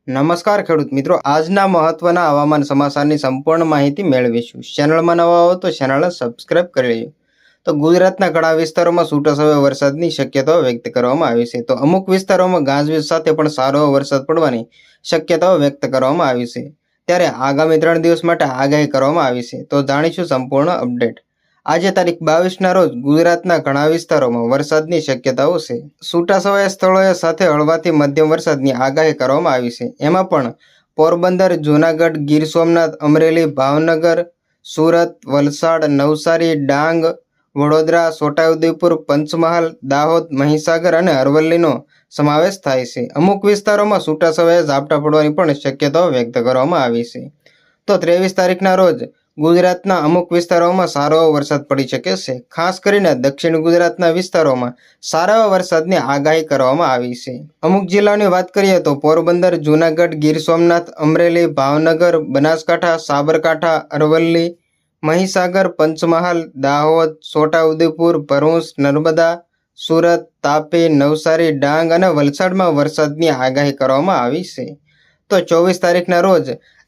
નમસ્કાર ખેડૂત મિત્રો, આજના મહત્વના હવામાન સમાચારની સંપૂર્ણ માહિતી મેળવીશું. ચેનલમાં નવા હો તો ચેનલને સબસ્ક્રાઇબ કરી લેજો. તો ગુજરાતના ઘણા વિસ્તારોમાં છૂટાછવાયા વરસાદની શક્યતાઓ વ્યક્ત કરવામાં આવી છે. તો અમુક વિસ્તારોમાં ગાજવીજ સાથે પણ સારો વરસાદ પડવાની શક્યતાઓ વ્યક્ત કરવામાં આવી છે. ત્યારે આગામી 3 દિવસ માટે આગાહી કરવામાં આવી છે. તો જાણીશું સંપૂર્ણ અપડેટ. આજે તારીખ 22ના રોજ ગુજરાતના ઘણા વિસ્તારોમાં વરસાદની શક્યતાઓ છે. છૂટાછવાયા સ્થળોએ સાથે હળવાથી મધ્યમ વરસાદની આગાહી કરવામાં આવી છે. એમાં પણ પોરબંદર, જૂનાગઢ, ગીર સોમનાથ, અમરેલી, ભાવનગર, સુરત, વલસાડ, નવસારી, ડાંગ, વડોદરા, છોટાઉદેપુર, પંચમહાલ, દાહોદ, મહીસાગર અને અરવલ્લીનો સમાવેશ થાય છે. અમુક વિસ્તારોમાં છૂટાછવાયા ઝાપટા પડવાની પણ શક્યતાઓ વ્યક્ત કરવામાં આવી છે. તો 23 તારીખના રોજ ગુજરાતના અમુક વિસ્તારોમાં સારો વરસાદ પડી શકે છે. ખાસ કરીને દક્ષિણ ગુજરાતના વિસ્તારોમાં સારા વરસાદની આગાહી કરવામાં આવી છે. અમુક જિલ્લાઓની વાત કરીએ તો પોરબંદર, જૂનાગઢ, ગીર સોમનાથ, અમરેલી, ભાવનગર, બનાસકાંઠા, સાબરકાંઠા, અરવલ્લી, મહીસાગર, પંચમહાલ, દાહોદ, છોટાઉદેપુર, ભરૂચ, નર્મદા, સુરત, તાપી, નવસારી, ડાંગ અને વલસાડમાં વરસાદની આગાહી કરવામાં આવી છે. તો 24 તારીખના રોજ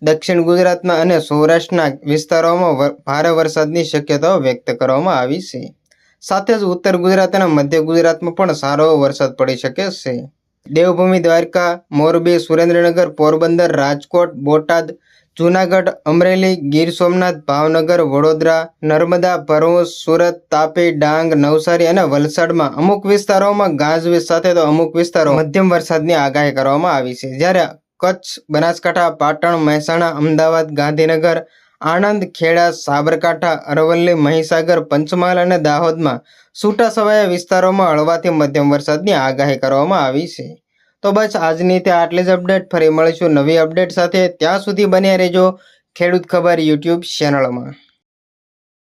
દક્ષિણ ગુજરાતના અને સૌરાષ્ટ્રના વિસ્તારોમાં ભારે વરસાદની શક્યતાઓ વ્યક્ત કરવામાં આવી છે. સાથે જ ઉત્તર ગુજરાત અને મધ્ય ગુજરાતમાં પણ સારો વરસાદ પડી શકે છે. દેવભૂમિ દ્વારકા, મોરબી, સુરેન્દ્રનગર, પોરબંદર, રાજકોટ, બોટાદ, જૂનાગઢ, અમરેલી, ગીર સોમનાથ, ભાવનગર, વડોદરા, નર્મદા, ભરૂચ, સુરત, તાપી, ડાંગ, નવસારી અને વલસાડમાં અમુક વિસ્તારોમાં ગાજવીજ સાથે તો અમુક વિસ્તારો મધ્યમ વરસાદની આગાહી કરવામાં આવી છે. જ્યારે કચ્છ, બનાસકાંઠા, પાટણ, મહેસાણા, અમદાવાદ, ગાંધીનગર, આણંદ, ખેડા, સાબરકાંઠા, અરવલ્લી, મહીસાગર, પંચમહાલ અને દાહોદમાં છૂટાછવાયા વિસ્તારોમાં હળવાથી મધ્યમ વરસાદની આગાહી કરવામાં આવી છે. તો બસ આજની તે આટલી જ અપડેટ. ફરી મળીશું નવી અપડેટ સાથે. ત્યાં સુધી બન્યા રહેજો ખેડૂત ખબર યુટ્યુબ ચેનલમાં.